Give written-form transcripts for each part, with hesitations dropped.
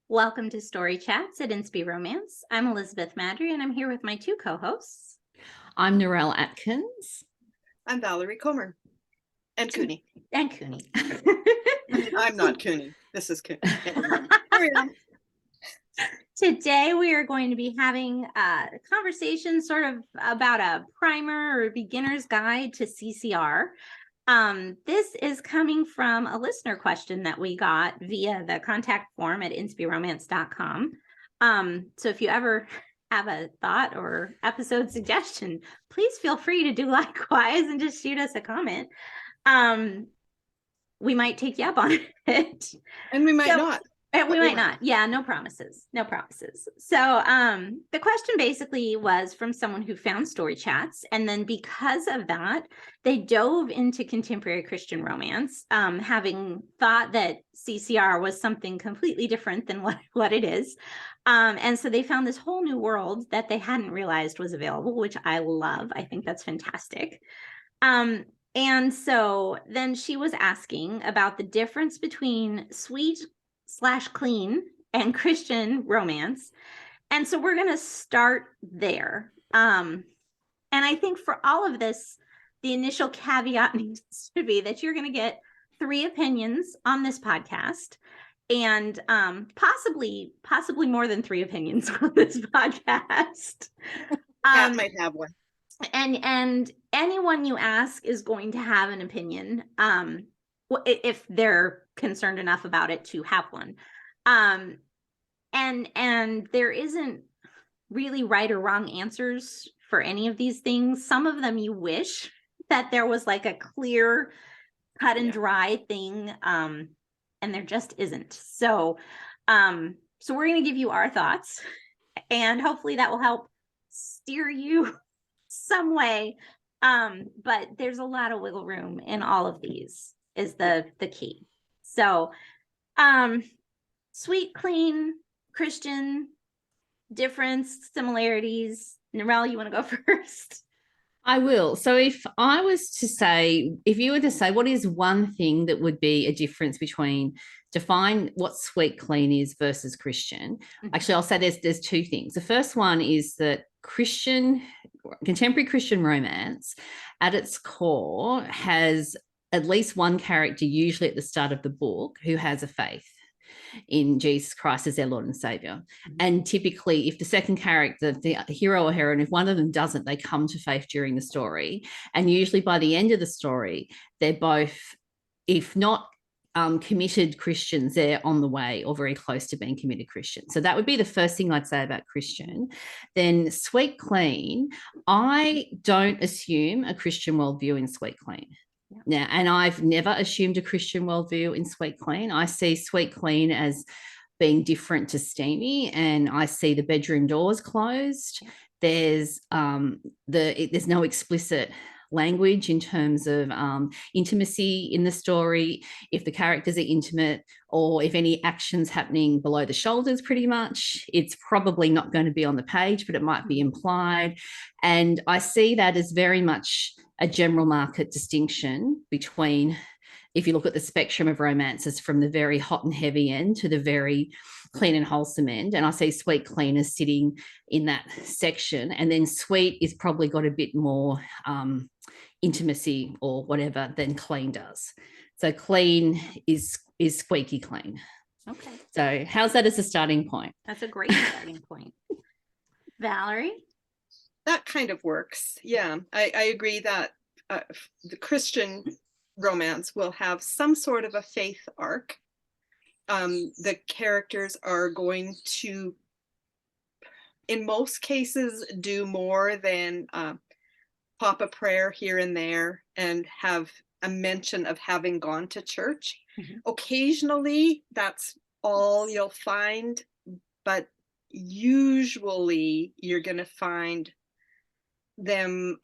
Welcome to Story Chats at Inspi Romance. I'm Elizabeth Madry, and I'm here with my two co-hosts. I'm Narelle Atkins. I'm Valerie Comer. And Cooney. And Cooney. I'm not Cooney. This is Cooney. Carry on. Today we are going to be having a conversation sort of about a primer or beginner's guide to CCR. This is coming from a listener question that we got via the contact form at inspiromance.com. So if you ever have a thought or episode suggestion, please feel free to do likewise and just shoot us a comment. We might take you up on it. And we might not. We might not. Yeah, no promises. No promises. So the question basically was from someone who found Story Chats. And then because of that, they dove into contemporary Christian romance, having thought that CCR was something completely different than what it is. And so they found this whole new world that they hadn't realized was available, which I love. I think that's fantastic. And so then she was asking about the difference between sweet/clean and Christian romance. And so we're going to start there. And I think for all of this, the initial caveat needs to be that you're going to get 3 opinions on this podcast, and possibly more than 3 opinions on this podcast. Cat might have one. And anyone you ask is going to have an opinion, if they're concerned enough about it to have one. And there isn't really right or wrong answers for any of these things. Some of them you wish that there was like a clear cut and dry thing, and there just isn't. So we're going to give you our thoughts, and hopefully that will help steer you some way. But there's a lot of wiggle room in all of these is the key. So sweet, clean, Christian, difference, similarities. Narelle, you want to go first? I will. So if you were to say, what is one thing that would be a difference between define what sweet, clean is versus Christian? Mm-hmm. Actually, I'll say there's 2 things. The first one is that contemporary Christian romance at its core has at least one character, usually at the start of the book, who has a faith in Jesus Christ as their Lord and Savior. Mm-hmm. And typically, if the second character, the hero or heroine, if one of them doesn't, they come to faith during the story. And usually by the end of the story, they're both, if not committed Christians, they're on the way or very close to being committed Christians. So that would be the first thing I'd say about Christian. Then sweet, clean, I don't assume a Christian worldview in sweet, clean. Yeah. Now, and I've never assumed a Christian worldview in sweet, clean. I see sweet, clean as being different to steamy, and I see the bedroom doors closed. There's there's no explicit language in terms of intimacy in the story. If the characters are intimate, or if any action's happening below the shoulders, pretty much, it's probably not going to be on the page, but it might be implied. And I see that as very much a general market distinction between, if you look at the spectrum of romances, from the very hot and heavy end to the very clean and wholesome end. And I see sweet, clean as sitting in that section. And then sweet is probably got a bit more intimacy or whatever than clean does. So clean is squeaky clean. Okay. So how's that as a starting point? That's a great starting point. Valerie? That kind of works. Yeah, I agree that the Christian romance will have some sort of a faith arc. The characters are going to, in most cases, do more than pop a prayer here and there and have a mention of having gone to church. Mm-hmm. Occasionally, that's all you'll find, but usually you're going to find them,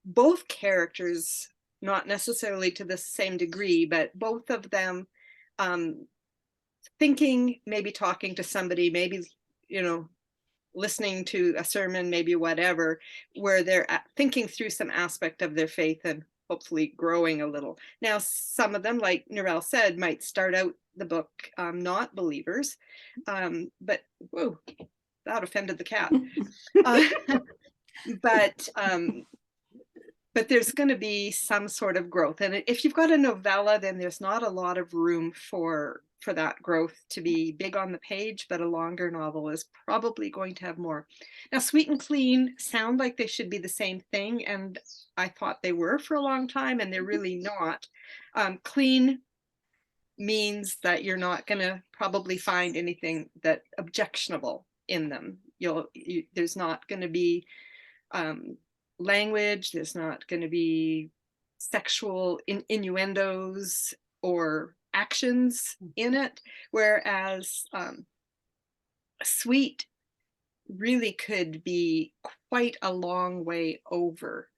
both characters, not necessarily to the same degree, but both of them thinking, maybe talking to somebody, maybe, listening to a sermon, maybe whatever, where they're thinking through some aspect of their faith and hopefully growing a little. Now, some of them, like Narelle said, might start out the book not believers, but whoa, that offended the cat. But there's going to be some sort of growth, and if you've got a novella, then there's not a lot of room for that growth to be big on the page, but a longer novel is probably going to have more. Now, sweet and clean sound like they should be the same thing, and I thought they were for a long time, and they're really not. Clean means that you're not going to probably find anything that objectionable in them. There's not going to be language, there's not going to be sexual innuendos or actions in it, whereas sweet really could be quite a long way over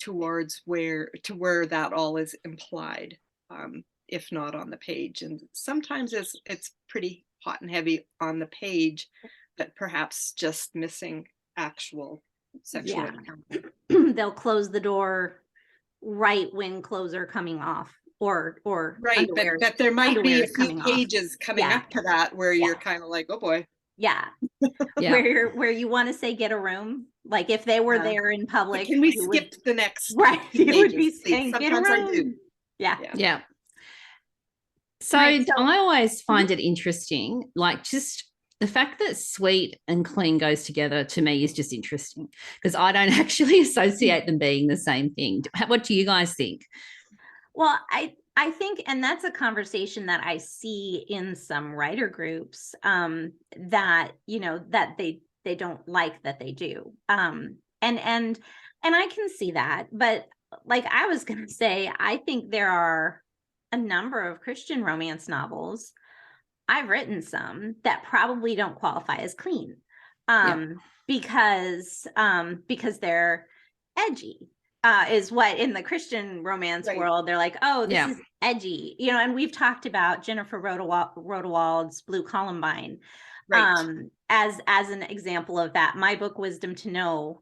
towards where that all is implied, if not on the page. And sometimes it's pretty hot and heavy on the page, but perhaps just missing actual sexual encounter. They'll close the door right when clothes are coming off, or right, but there might be a few pages coming up to that where you're kind of like, oh boy. Yeah. Where you want to say get a room, like if they were there in public, but can we skip the next right you pages, would be saying please? Get a room. I do. Yeah. So I always find it interesting, like just the fact that sweet and clean goes together to me is just interesting, because I don't actually associate them being the same thing. What do you guys think? Well, I think, and that's a conversation that I see in some writer groups, that, you know, that they don't like that they do. And I can see that, but like I was going to say, I think there are a number of Christian romance novels, I've written some, that probably don't qualify as clean, because they're edgy. Is what in the Christian romance world, they're like, oh, this is edgy, you know, and we've talked about Jennifer Rodewald's Blue Columbine, as an example of that. My book, Wisdom to Know,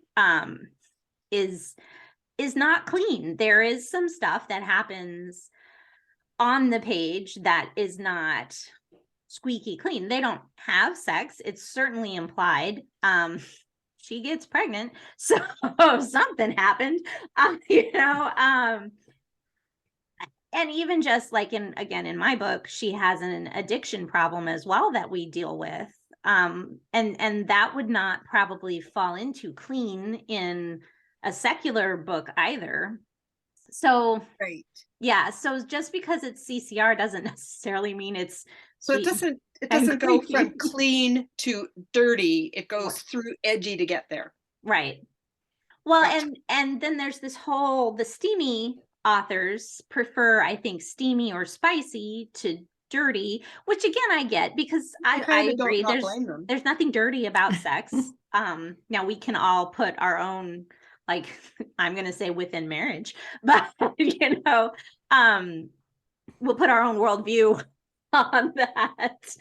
is not clean. There is some stuff that happens on the page that is not squeaky clean. They don't have sex. It's certainly implied. She gets pregnant, so something happened, you know, and even just like in my book, she has an addiction problem as well that we deal with, and that would not probably fall into clean in a secular book either. So so just because it's CCR doesn't necessarily mean it's so it doesn't go from clean to dirty. It goes through edgy to get there. Right. Well, and then there's this whole, the steamy authors prefer, I think, steamy or spicy to dirty, which again, I get, because I agree. There's nothing dirty about sex. Now we can all put our own, like, I'm going to say within marriage, but you know, we'll put our own worldview on that.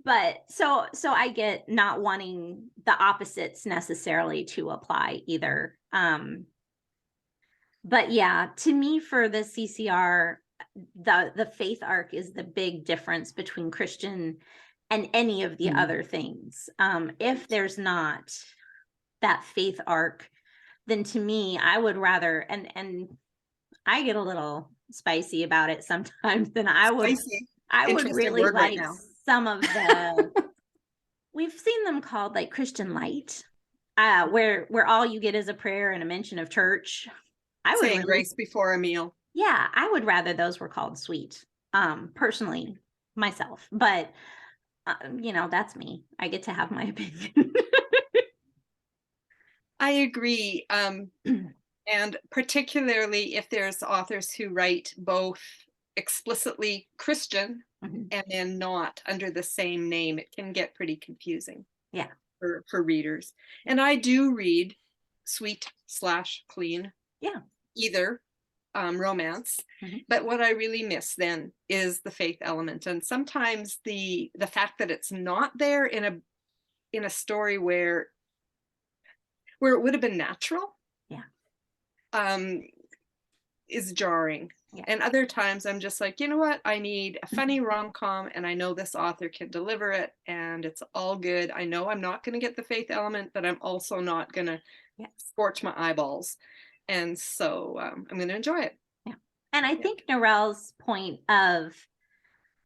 But so I get not wanting the opposites necessarily to apply either. But yeah, to me, for the CCR, the faith arc is the big difference between Christian and any of the other things. If there's not that faith arc, then to me, I would rather, and I get a little spicy about it sometimes, then I would really like some of the, we've seen them called like Christian light, where all you get is a prayer and a mention of church. I would saying grace before a meal. Yeah, I would rather those were called sweet, personally, myself. But you know, that's me. I get to have my opinion. I agree. And particularly if there's authors who write both explicitly Christian and then not under the same name, it can get pretty confusing. Yeah. For readers. And I do read sweet/clean. Yeah. Either romance. But what I really miss then is the faith element. And sometimes the fact that it's not there in a story where it would have been natural. Yeah. is jarring. Yeah. And other times I'm just like, you know what? I need a funny rom-com, and I know this author can deliver it, and it's all good. I know I'm not going to get the faith element, but I'm also not going to scorch my eyeballs. And so I'm going to enjoy it. Yeah. And I think Narelle's point of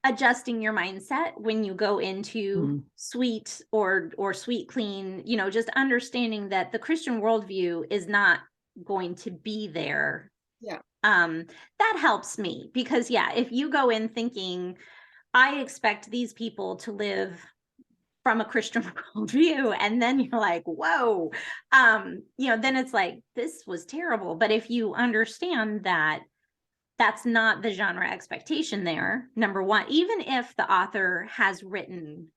adjusting your mindset when you go into sweet or sweet clean, you know, just understanding that the Christian worldview is not going to be there. Yeah. That helps me, because if you go in thinking, I expect these people to live from a Christian worldview, and then you're like, whoa, you know, then it's like, this was terrible. But if you understand that that's not the genre expectation there, number one, even if the author has written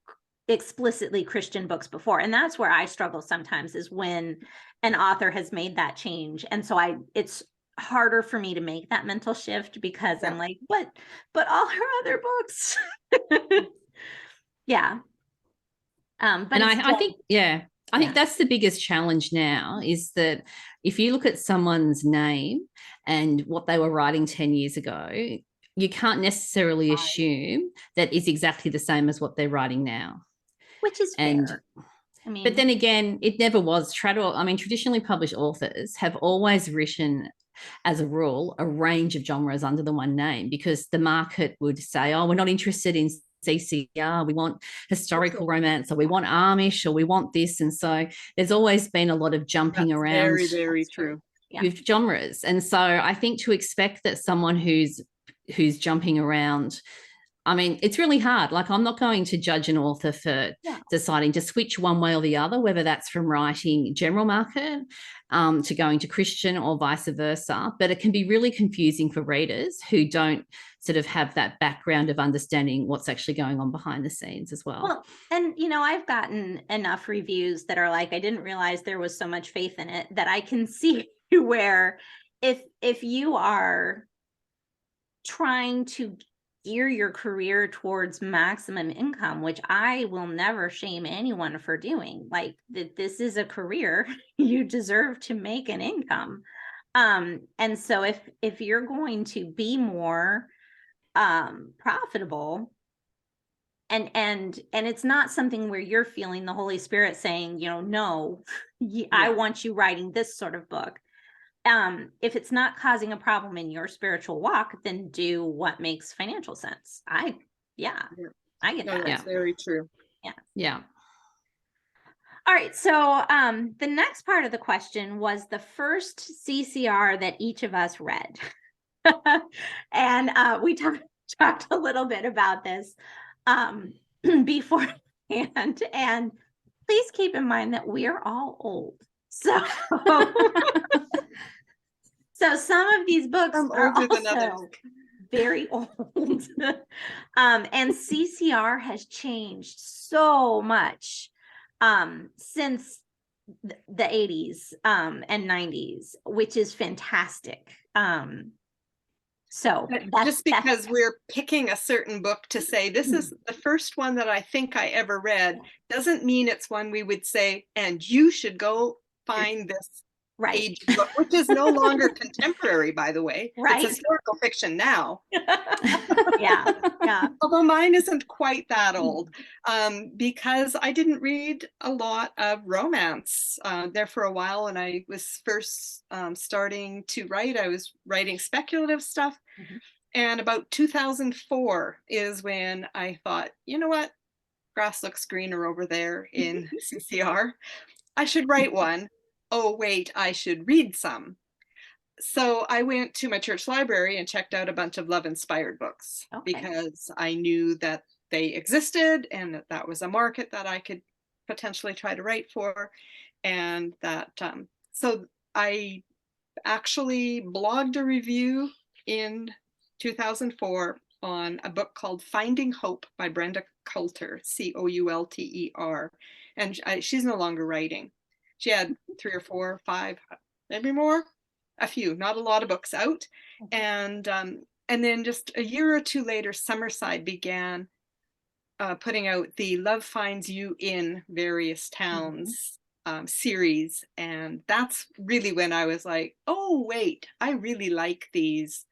explicitly Christian books before, and that's where I struggle sometimes, is when an author has made that change. And so it's harder for me to make that mental shift, because I'm like, but all her other books. But and I think, I think that's the biggest challenge now, is that if you look at someone's name and what they were writing 10 years ago, you can't necessarily assume that is exactly the same as what they're writing now. Which is fair. I mean, but then again, it never was. Traditionally published authors have always written, as a rule, a range of genres under the one name, because the market would say, oh, we're not interested in CCR, we want historical romance, or we want Amish, or we want this. And so there's always been a lot of jumping around. Very, very true. With genres. And so I think to expect that someone who's jumping around, I mean, it's really hard. Like, I'm not going to judge an author for deciding to switch one way or the other, whether that's from writing general market to going to Christian, or vice versa. But it can be really confusing for readers who don't sort of have that background of understanding what's actually going on behind the scenes as well. Well, and, you know, I've gotten enough reviews that are like, I didn't realize there was so much faith in it, that I can see where if you are trying to gear your career towards maximum income, which I will never shame anyone for doing, like, that this is a career, you deserve to make an income. And so if you're going to be more profitable, and it's not something where you're feeling the Holy Spirit saying, you know, no, I want you writing this sort of book. If it's not causing a problem in your spiritual walk, then do what makes financial sense. I get that. That's very true. Yeah. All right. So the next part of the question was the first CCR that each of us read. And we talked a little bit about this beforehand. And please keep in mind that we are all old. So so some of these books are also very old. And CCR has changed so much since the 80s and 90s, which is fantastic. So just because we're picking a certain book to say this is the first one that I think I ever read, doesn't mean it's one we would say, and you should go find this age book, which is no longer contemporary, by the way. It's historical fiction now. Although mine isn't quite that old, because I didn't read a lot of romance there for a while. When I was first starting to write, I was writing speculative stuff. And about 2004 is when I thought, you know what, grass looks greener over there in CCR. I should write one. Oh, wait, I should read some. So I went to my church library and checked out a bunch of love-inspired books because I knew that they existed and that was a market that I could potentially try to write for. And that, so I actually blogged a review in 2004 on a book called Finding Hope by Brenda Coulter, Coulter. And she's no longer writing. She had 3 or 4 or 5, maybe more, a few, not a lot of books out. And then just a year or two later, Summerside began putting out the Love Finds You in Various Towns series. And that's really when I was like, oh, wait, I really like these.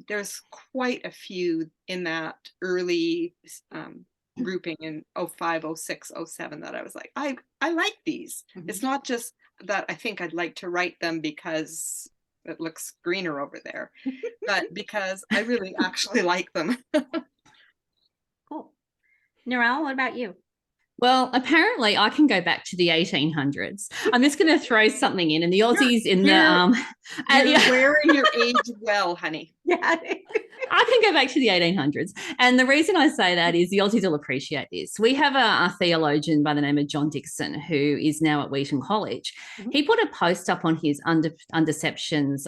There's quite a few in that early grouping in 05, 06, 07 that I was like, I like these. Mhm. It's not just that I think I'd like to write them because it looks greener over there, but because I really actually like them. Cool. Narelle, what about you? Well, apparently I can go back to the 1800s. I'm just going to throw something in, and the Aussies in the You're wearing your age well, honey. Yeah. I can go back to the 1800s. And the reason I say that is the Aussies will appreciate this. We have a theologian by the name of John Dixon, who is now at Wheaton College. Mhm. He put a post up on his Undeceptions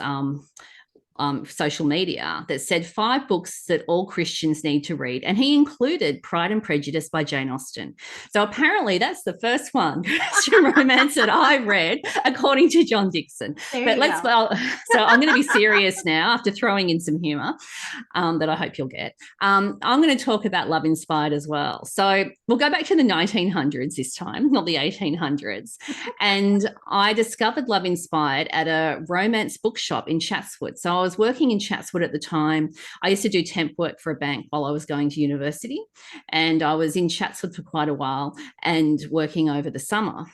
social media that said 5 books that all Christians need to read. And he included Pride and Prejudice by Jane Austen. So apparently that's the first one, Christian romance that I read, according to John Dixon. So I'm going to be serious now after throwing in some humor that I hope you'll get. I'm going to talk about love inspired as well. So we'll go back to the 1900s this time, not the 1800s. And I discovered love inspired at a romance bookshop in Chatswood. So I was working in Chatswood at the time. I used to do temp work for a bank while I was going to university, and I was in Chatswood for quite a while and working over the summer.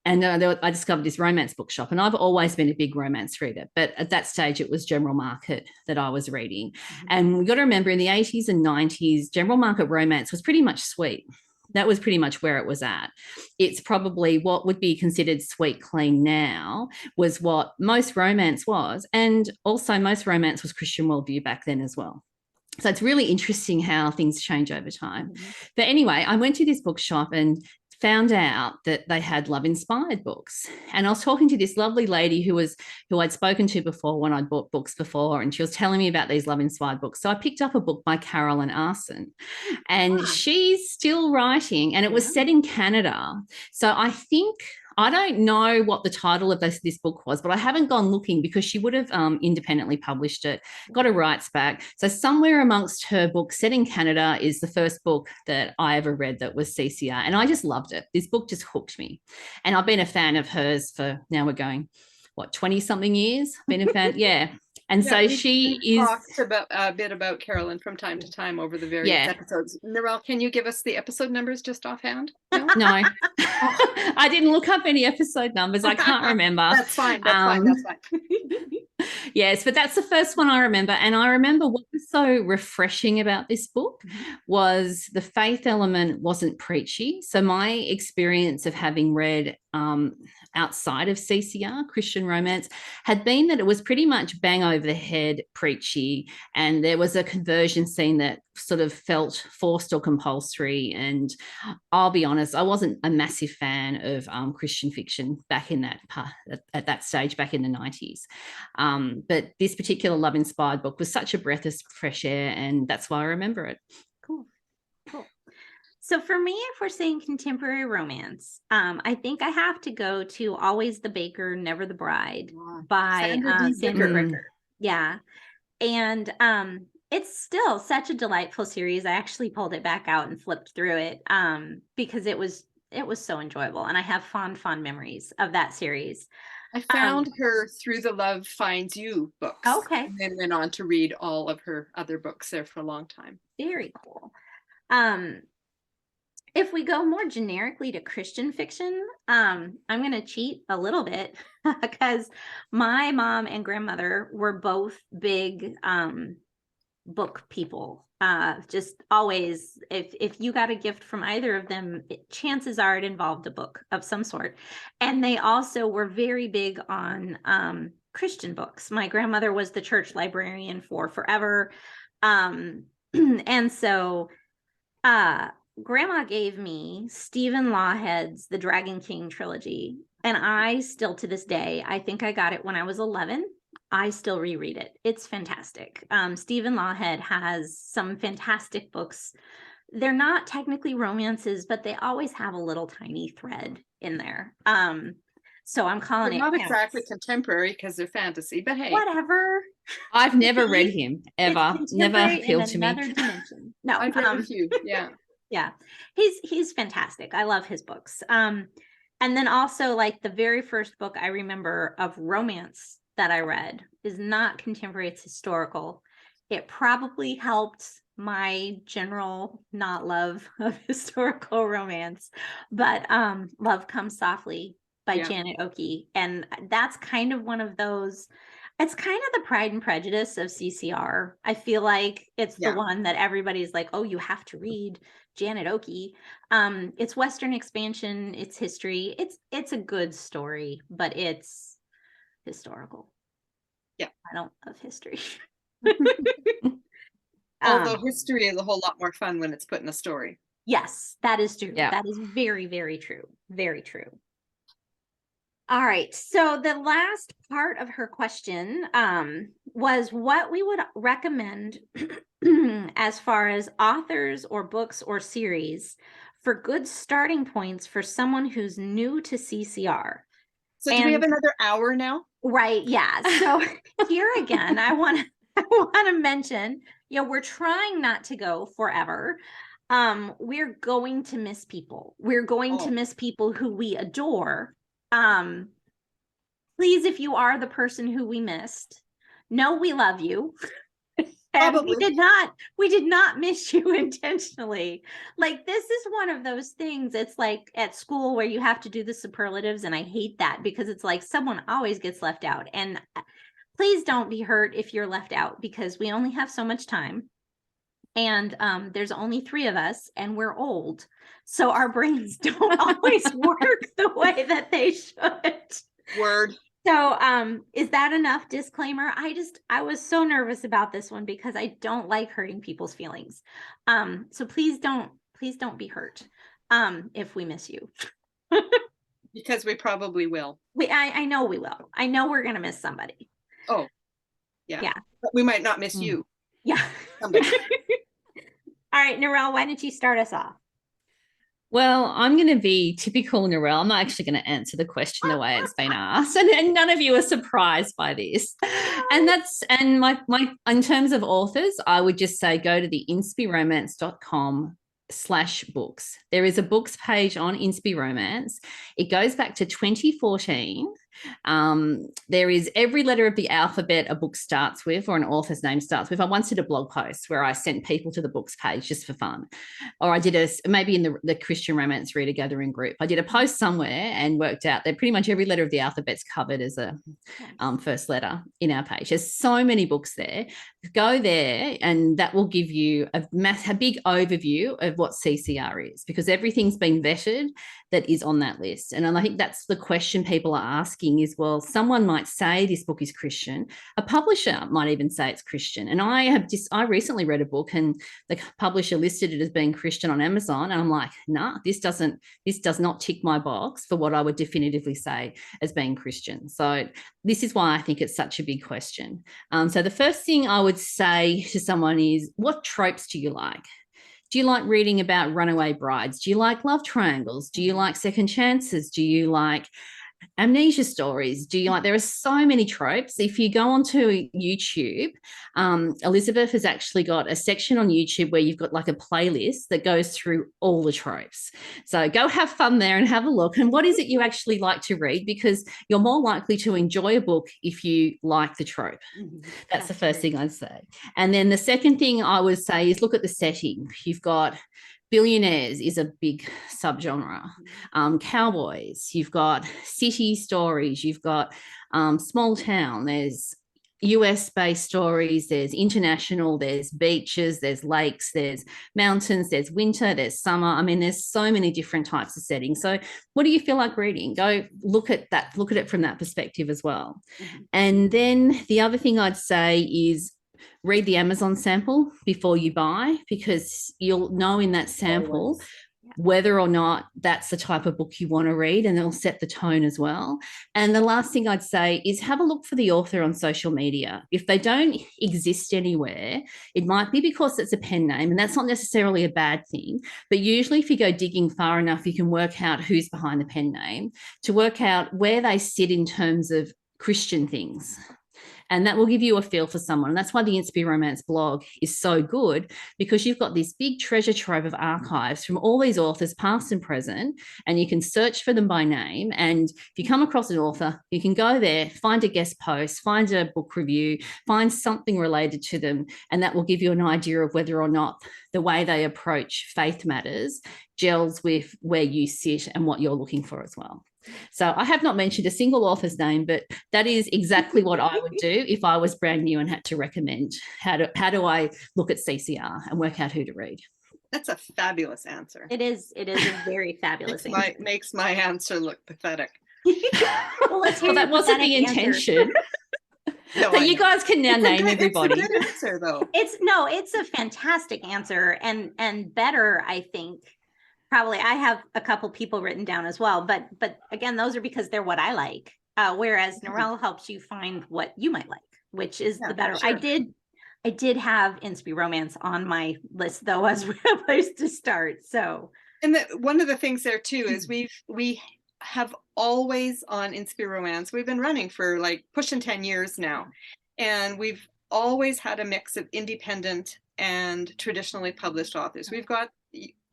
And I discovered this romance bookshop, and I've always been a big romance reader, but at that stage it was general market that I was reading. Mm-hmm. And we've got to remember, in the 80s and 90s, general market romance was pretty much sweet. That was pretty much where it was at. It's probably what would be considered sweet clean now was what most romance was. And also most romance was Christian worldview back then as well. So it's really interesting how things change over time. Mm-hmm. But anyway, I went to this bookshop and found out that they had love inspired books. And I was talking to this lovely lady who I'd spoken to before when I'd bought books before, and she was telling me about these love inspired books. So I picked up a book by Carolyne Aarsen, and she's still writing, and it was set in Canada. So I don't know what the title of this book was, but I haven't gone looking because she would have independently published it, got her rights back. So somewhere amongst her books set in Canada is the first book that I ever read that was CCR. And I just loved it. This book just hooked me. And I've been a fan of hers for, now we're going, 20-something years? Been a fan, yeah. And so she talked about a bit about Carolyne from time to time over the various episodes. Narelle, can you give us the episode numbers just offhand? No. I didn't look up any episode numbers. I can't remember. That's fine. That's fine. Yes, but that's the first one I remember. And I remember what was so refreshing about this book was the faith element wasn't preachy. So my experience of having read outside of CCR, Christian romance, had been that it was pretty much bang over the head preachy, and there was a conversion scene that sort of felt forced or compulsory. And I'll be honest, I wasn't a massive fan of Christian fiction back in at that stage, back in the 90s. But this particular love inspired book was such a breath of fresh air, and that's why I remember it. Cool. So for me, if we're saying contemporary romance, I think I have to go to Always the Baker, Never the Bride by Sandra Bricker. Yeah. And it's still such a delightful series. I actually pulled it back out and flipped through it because it was so enjoyable. And I have fond memories of that series. I found her through the Love Finds You books. Okay. And then went on to read all of her other books there for a long time. Very cool. If we go more generically to Christian fiction, I'm going to cheat a little bit because my mom and grandmother were both big book people. Just always, if you got a gift from either of them, chances are it involved a book of some sort. And they also were very big on Christian books. My grandmother was the church librarian for forever. And so Grandma gave me Stephan Lawhead's The Dragon King Trilogy, and I still, to this day, I think I got it when I was 11. I still reread it. It's fantastic. Stephan Lawhead has some fantastic books. They're not technically romances, but they always have a little tiny thread in there. So I'm calling they're it. Not exactly contemporary because they're fantasy, but hey, whatever. I've never read him ever. Never appealed to me. Dimension. No, I've read a few. Yeah. Yeah, he's fantastic. I love his books. And then also, like, the very first book I remember of romance that I read is not contemporary, it's historical. It probably helped my general not love of historical romance, but Love Comes Softly by Yeah. Janet Oakey. And that's kind of one of those, it's kind of the Pride and Prejudice of CCR. I feel like it's the Yeah. one that everybody's like, oh, you have to read Janet Oakey. It's Western expansion, it's history. It's a good story, but it's historical. Yeah. I don't love history. Although history is a whole lot more fun when it's put in a story. Yes, that is true. Yeah. That is very, very true. Very true. All right. So the last part of her question was what we would recommend as far as authors or books or series for good starting points for someone who's new to CCR. So do we have another hour now? Right. Yeah. So here again, I want to mention, we're trying not to go forever. We're going to miss people. We're going to miss people who we adore. Please, if you are the person who we missed, know we love you. And Probably. we did not miss you intentionally. Like, this is one of those things. It's like at school where you have to do the superlatives, and I hate that because it's like someone always gets left out. And please don't be hurt if you're left out, because we only have so much time. And there's only 3 of us, and we're old. So our brains don't always work the way that they should. Word. So is that enough disclaimer? I was so nervous about this one because I don't like hurting people's feelings. So please don't be hurt if we miss you. Because we probably will. I know we will. I know we're gonna miss somebody. Oh, yeah. Yeah. But we might not miss you. Yeah. All right, Narelle, why don't you start us off? Well, I'm going to be typical Narelle. I'm not actually going to answer the question the way it's been asked, and none of you are surprised by this. And my in terms of authors, I would just say go to the inspiromance.com/books. There is a books page on Inspi Romance. It goes back to 2014. There is every letter of the alphabet a book starts with, or an author's name starts with. I once did a blog post where I sent people to the books page just for fun, or I did maybe in the Christian Romance Reader Gathering group, I did a post somewhere and worked out that pretty much every letter of the alphabet's covered as a first letter in our page. There's so many books there. Go there, and that will give you a big overview of what CCR is, because everything's been vetted that is on that list. And I think that's the question people are asking is, well, someone might say this book is Christian. A publisher might even say it's Christian. And I recently read a book and the publisher listed it as being Christian on Amazon. And I'm like, nah, this does not tick my box for what I would definitively say as being Christian. So this is why I think it's such a big question. So the first thing I would say to someone is, what tropes do you like? Do you like reading about runaway brides? Do you like love triangles? Do you like second chances? Do you like amnesia stories? There are so many tropes. If you go onto YouTube, Elizabeth has actually got a section on YouTube where you've got like a playlist that goes through all the tropes. So go have fun there and have a look. And what is it you actually like to read? Because you're more likely to enjoy a book if you like the trope. That's the first thing I'd say. And then the second thing I would say is look at the setting. You've got billionaires is a big subgenre. Cowboys, you've got city stories, you've got small town, there's US-based stories, there's international, there's beaches, there's lakes, there's mountains, there's winter, there's summer. I mean, there's so many different types of settings. So what do you feel like reading? Go look at it from that perspective as well. And then the other thing I'd say is read the Amazon sample before you buy, because you'll know in that sample whether or not that's the type of book you want to read, and it'll set the tone as well. And the last thing I'd say is have a look for the author on social media. If they don't exist anywhere, it might be because it's a pen name, and that's not necessarily a bad thing. But usually if you go digging far enough, you can work out who's behind the pen name to work out where they sit in terms of Christian things. And that will give you a feel for someone. And that's why the Inspi Romance blog is so good, because you've got this big treasure trove of archives from all these authors, past and present, and you can search for them by name. And if you come across an author, you can go there, find a guest post, find a book review, find something related to them, and that will give you an idea of whether or not the way they approach faith matters gels with where you sit and what you're looking for as well. So I have not mentioned a single author's name, but that is exactly what I would do if I was brand new and had to recommend how do I look at CCR and work out who to read. That's a fabulous answer. It is a very fabulous answer. Makes my answer look pathetic. Well, let's hear that wasn't the intention. No, So you guys can now name everybody. It's a good answer, though. It's a fantastic answer, and better, I think. Probably I have a couple people written down as well, but again, those are because they're what I like. Whereas Narelle helps you find what you might like, which is the better. Sure. I did have Inspi Romance on my list though as a place to start. So, and one of the things there too is we have always on Inspi Romance, we've been running for like pushing 10 years now, and we've always had a mix of independent and traditionally published authors. We've got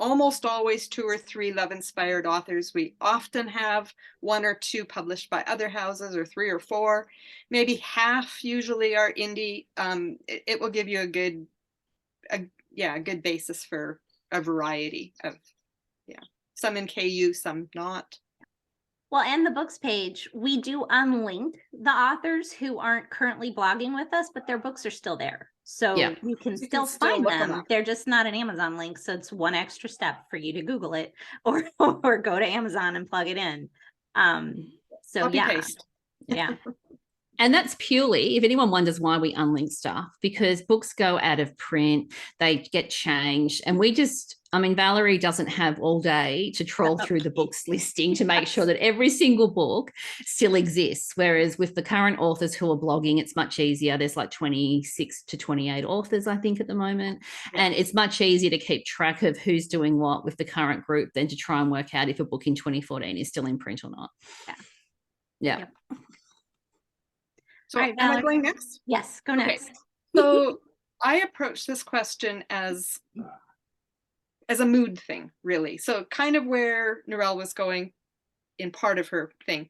almost always 2 or 3 love-inspired authors. We often have 1 or 2 published by other houses, or 3 or 4. Maybe half usually are indie. It will give you a good basis for a variety of, some in KU, some not. Well, and the books page, we do unlink the authors who aren't currently blogging with us, but their books are still there. So you can still find them. They're just not an Amazon link. So it's one extra step for you to Google it or go to Amazon and plug it in. Copy-paste. Yeah. And that's purely, if anyone wonders why we unlink stuff, because books go out of print, they get changed. And Valerie doesn't have all day to troll through the books listing to make sure that every single book still exists. Whereas with the current authors who are blogging, it's much easier. There's like 26 to 28 authors, I think, at the moment. Yeah. And it's much easier to keep track of who's doing what with the current group than to try and work out if a book in 2014 is still in print or not. Yeah. So am I going next? Yes, go next. Okay. So I approach this question as a mood thing, really. So kind of where Narelle was going in part of her thing.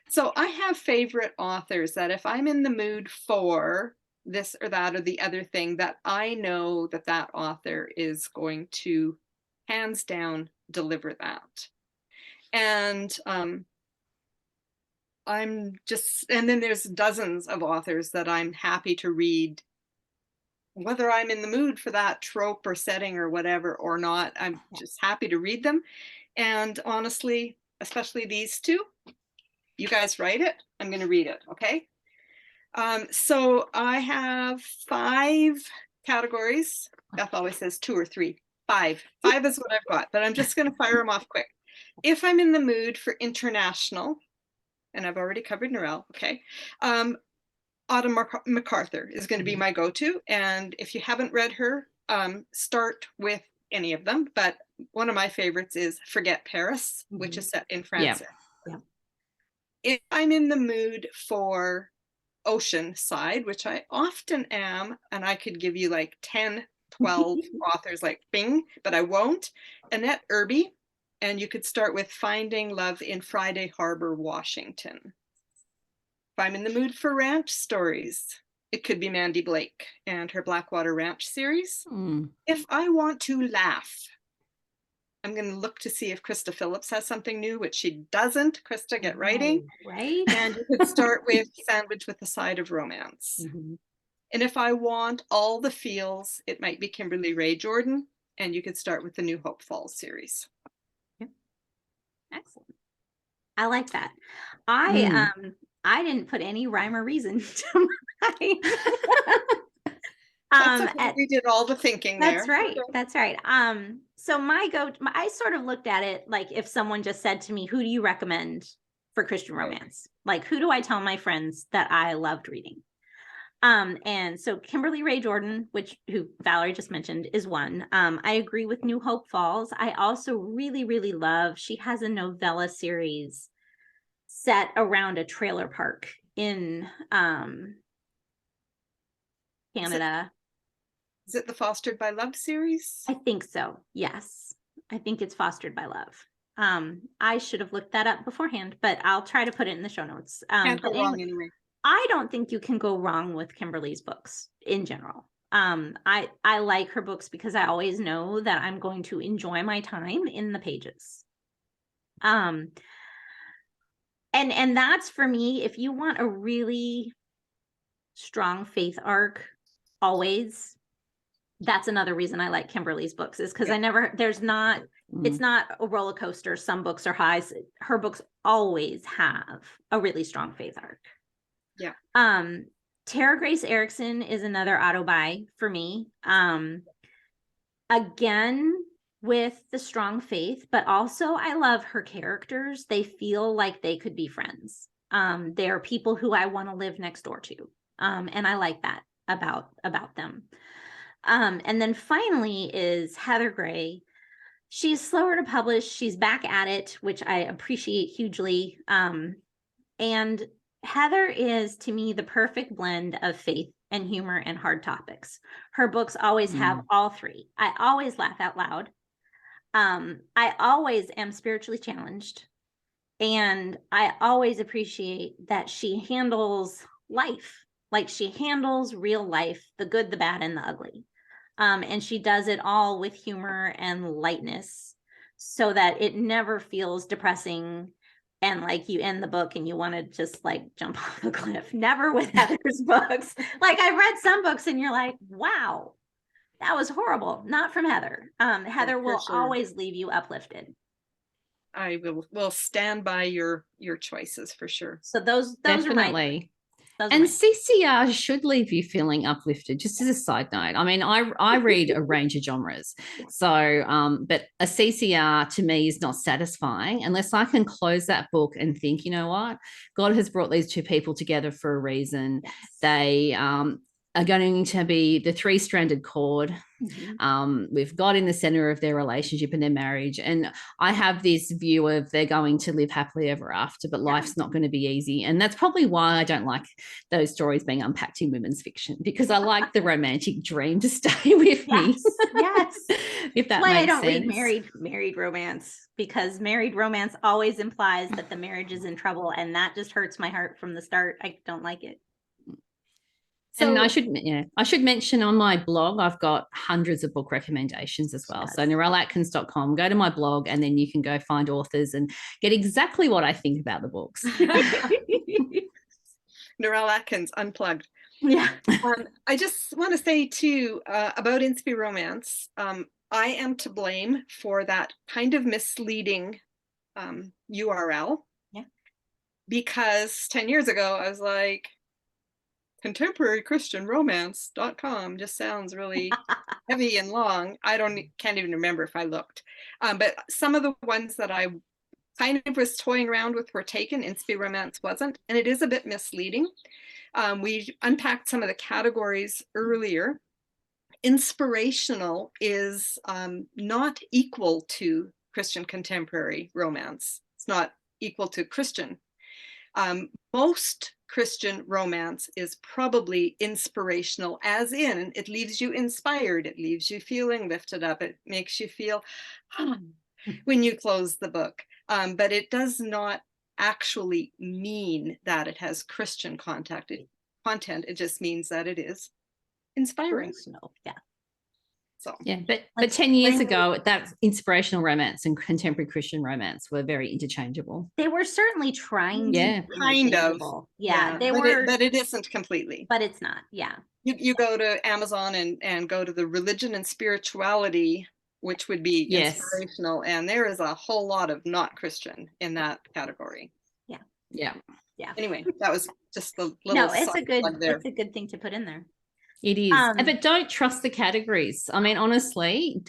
So I have favorite authors that if I'm in the mood for this or that or the other thing, that I know that author is going to hands down deliver that. And and then there's dozens of authors that I'm happy to read, whether I'm in the mood for that trope or setting or whatever or not. I'm just happy to read them. And honestly, especially these 2, you guys write it, I'm going to read it. Okay. So I have 5 categories. Beth always says 2 or 3. 5 is what I've got, but I'm just going to fire them off quick. If I'm in the mood for international, and I've already covered Narelle, okay. Autumn Macarthur is going to be my go-to. And if you haven't read her, start with any of them. But one of my favorites is Forget Paris, which is set in France. Yeah. If I'm in the mood for ocean side, which I often am, and I could give you like 10, 12 authors like bing, but I won't. Annette Irby. And you could start with Finding Love in Friday Harbor, Washington. If I'm in the mood for ranch stories, it could be Mandi Blake and her Blackwater Ranch series. If I want to laugh, I'm going to look to see if Krista Phillips has something new, which she doesn't. Krista, get writing. Right. And you could start with Sandwich with a Side of Romance. And if I want all the feels, it might be Kimberly Rae Jordan. And you could start with the New Hope Falls series. Excellent. I like that. I didn't put any rhyme or reason to my we did all the thinking there. That's right. So I sort of looked at it like if someone just said to me, who do you recommend for Christian romance? Like, who do I tell my friends that I loved reading? And so Kimberly Rae Jordan, who Valerie just mentioned, is one. I agree with New Hope Falls. I also really, really love, she has a novella series set around a trailer park in Canada. Is it the Fostered by Love series? I think so. Yes. I think it's Fostered by Love. I should have looked that up beforehand, but I'll try to put it in the show notes. Can't But go wrong anyway. I don't think you can go wrong with Kimberly's books in general. I like her books because I always know that I'm going to enjoy my time in the pages. And that's for me, if you want a really strong faith arc, always, that's another reason I like Kimberly's books, is because it's not a roller coaster. Some books are highs. Her books always have a really strong faith arc. Yeah. Tara Grace Ericson is another auto buy for me. Again, with the strong faith, but also I love her characters. They feel like they could be friends. They're people who I want to live next door to. And I like that about them. And then finally is Heather Gray. She's slower to publish. She's back at it, which I appreciate hugely. And Heather is, to me, the perfect blend of faith and humor and hard topics. Her books always have all three. I always laugh out loud. I always am spiritually challenged. And I always appreciate that she handles life. Like, she handles real life, the good, the bad, and the ugly. And she does it all with humor and lightness so that it never feels depressing and like you end the book and you want to just like jump off a cliff. Never with Heather's books. Like, I've read some books and you're like, wow, that was horrible. Not from Heather. Heather will always leave you uplifted. I will stand by your choices for sure. So those Definitely. are and CCR should leave you feeling uplifted, just as a side note. I mean, I read a range of genres. So, but a CCR to me is not satisfying unless I can close that book and think, you know what? God has brought these two people together for a reason. Yes. They are going to be the three-stranded cord. With God in the center of their relationship and their marriage. And I have this view of they're going to live happily ever after, but life's not going to be easy. And that's probably why I don't like those stories being unpacked in women's fiction, because I like the romantic dream to stay with me. Yes. If that why makes I don't sense. read married romance, because married romance always implies that the marriage is in trouble, and that just hurts my heart from the start. I don't like it. So, and I should mention on my blog, I've got hundreds of book recommendations as well. Yes. So narelleatkins.com, go to my blog, and then you can go find authors and get exactly what I think about the books. Narelle Atkins, unplugged. Yeah. I just want to say too, about Inspi Romance, I am to blame for that kind of misleading URL. Yeah. Because 10 years ago, I was like, contemporarychristianromance.com just sounds really heavy and long. Can't even remember if I looked. But some of the ones that I kind of was toying around with were taken. Inspi Romance wasn't, and it is a bit misleading. We unpacked some of the categories earlier. Inspirational is not equal to Christian contemporary romance. It's not equal to Christian. Most Christian romance is probably inspirational, as in it leaves you inspired, it leaves you feeling lifted up, it makes you feel when you close the book. But it does not actually mean that it has Christian content. It just means that it is inspiring. Yeah. So yeah, but 10 years ago, that inspirational romance and contemporary Christian romance were very interchangeable. They were certainly trying to be kind of. Yeah, they but were, but it isn't completely. But it's not. Yeah. You go to Amazon and go to the religion and spirituality, which would be inspirational, and there is a whole lot of not Christian in that category. Yeah. Anyway, that was just the little. No, it's a good thing to put in there. It is. But don't trust the categories. I mean, honestly,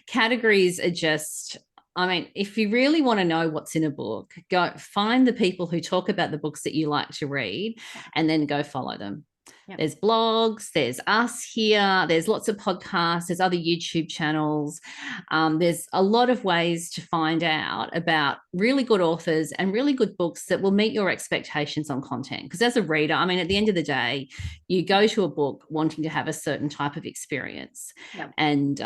categories are just, I mean, if you really want to know what's in a book, go find the people who talk about the books that you like to read and then go follow them. Yep. There's blogs, there's us here, there's lots of podcasts, there's other YouTube channels. There's a lot of ways to find out about really good authors and really good books that will meet your expectations on content. Because as a reader, I mean, at the end of the day, you go to a book wanting to have a certain type of experience. Yep. And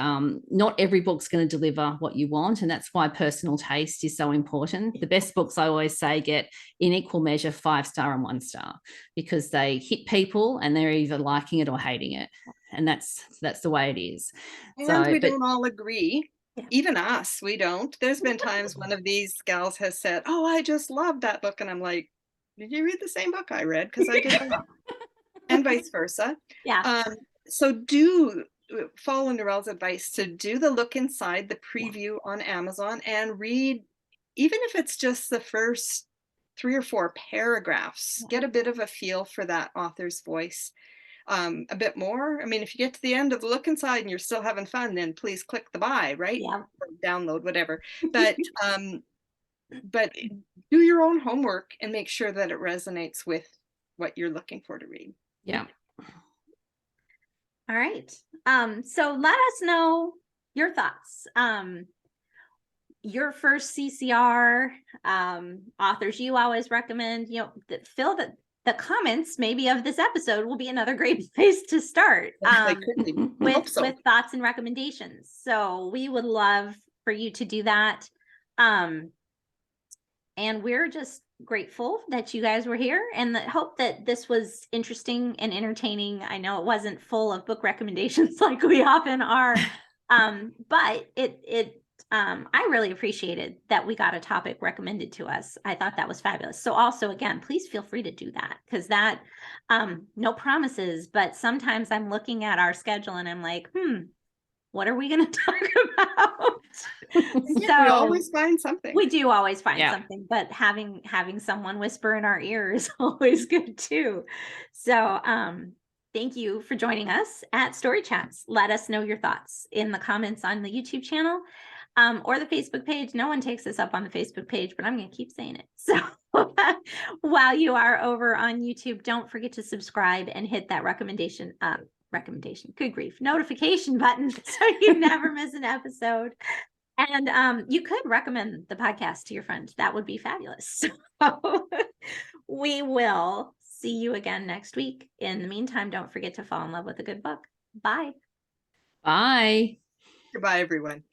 not every book's going to deliver what you want. And that's why personal taste is so important. The best books, I always say, get in equal measure 5-star and 1-star, because they hit people and they're either liking it or hating it. And that's the way it is. And we don't all agree. Yeah. Even us, we don't. There's been times one of these gals has said, oh, I just loved that book. And I'm like, did you read the same book I read? Because I did not. And vice versa. Yeah. So do follow Narelle's advice to do the look inside, the preview on Amazon, and read, even if it's just the first 3 or 4 paragraphs, get a bit of a feel for that author's voice. A bit more. I mean, if you get to the end of the look inside and you're still having fun, then please click the buy, right? Yeah. Or download, whatever. But do your own homework and make sure that it resonates with what you're looking for to read. Yeah. All right. So let us know your thoughts. Your first CCR, authors you always recommend, fill the comments maybe of this episode will be another great place to start with thoughts and recommendations. So we would love for you to do that. And we're just grateful that you guys were here, and hope that this was interesting and entertaining. I know it wasn't full of book recommendations like we often are, but I really appreciated that we got a topic recommended to us. I thought that was fabulous. So also, again, please feel free to do that, because that, no promises, but sometimes I'm looking at our schedule and I'm like, what are we going to talk about? So we always find something. We do always find something, but having someone whisper in our ear is always good too. So, thank you for joining us at Story Chats. Let us know your thoughts in the comments on the YouTube channel, or the Facebook page. No one takes this up on the Facebook page, but I'm going to keep saying it. So while you are over on YouTube, don't forget to subscribe and hit that good grief, notification button so you never miss an episode. And you could recommend the podcast to your friend. That would be fabulous. So we will see you again next week. In the meantime, don't forget to fall in love with a good book. Bye. Bye. Goodbye, everyone.